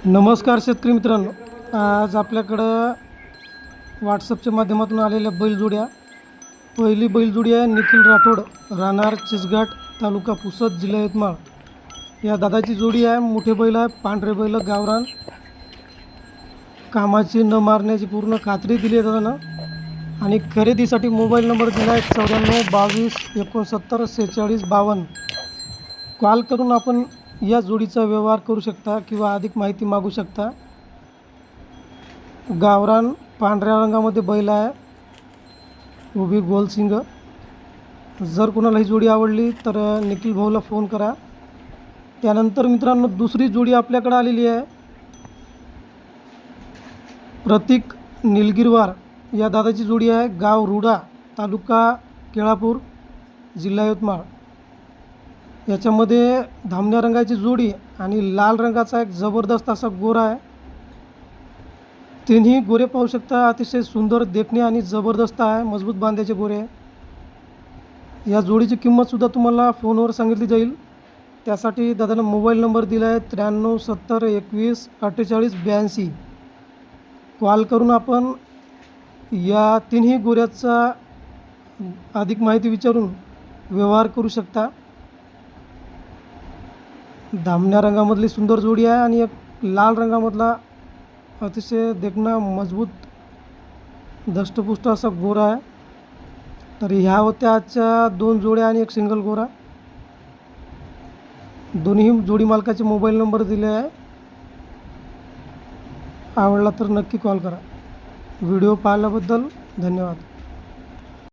नमस्कार शेतकरी मित्रांनो, आज आपल्याकडं व्हॉट्सअपच्या माध्यमातून आलेल्या बैलजोड्या. पहिली बैलजोडी आहे निखिल राठोड, राहणार चिचघाट, तालुका पुसद, जिल्हा यवतमाळ. या दादाची जोडी आहे. मोठे बैल आहे, पांढरे बैल, गावरान, कामाची न मारण्याची पूर्ण खात्री दिली आहे दादानं. आणि खरेदीसाठी मोबाईल नंबर दिला आहे 94 22 69 46 52. कॉल करून आपण या जोडीचा व्यवहार करू शकता किंवा अधिक माहिती मागू शकता. गावरान पांढऱ्या रंगामध्ये बैल आहे, उभी गोलसिंग. जर कोणाला ही जोडी आवडली तर निखिल भाऊला फोन करा. त्यानंतर मित्रांनो, दुसरी जोडी आपल्याकडे आलेली आहे. प्रतीक निलगिरवार या दादाची जोडी आहे. गाव रुडा, तालुका केळापूर, जिल्हा यवतमाळ. याच्यामध्ये धामण्या रंगाची जोडी आणि लाल रंगाचा एक जबरदस्त असा गोरा आहे. तिन्ही गोरे पाहू शकता, अतिशय सुंदर देखणे आणि जबरदस्त आहे, मजबूत बांध्याचे गोरे आहे. या जोडीची किंमतसुद्धा तुम्हाला फोनवर सांगितली जाईल. त्यासाठी दादानं मोबाईल नंबर दिला आहे 93 70 21 48 82. कॉल करून आपण या तिन्ही गोऱ्याचा अधिक माहिती विचारून व्यवहार करू शकता. धामण्या रंगामधली सुंदर जोडी आहे आणि एक लाल रंगामधला अतिशय देखणा मजबूत धष्टपुष्ट असा गोरा आहे. तर ह्या होत्या आजच्या दोन जोड्या आणि एक सिंगल गोरा. दोन्ही जोडी मालकाचे मोबाईल नंबर दिले आहे. आवडला तर नक्की कॉल करा. व्हिडिओ पाहिल्याबद्दल धन्यवाद.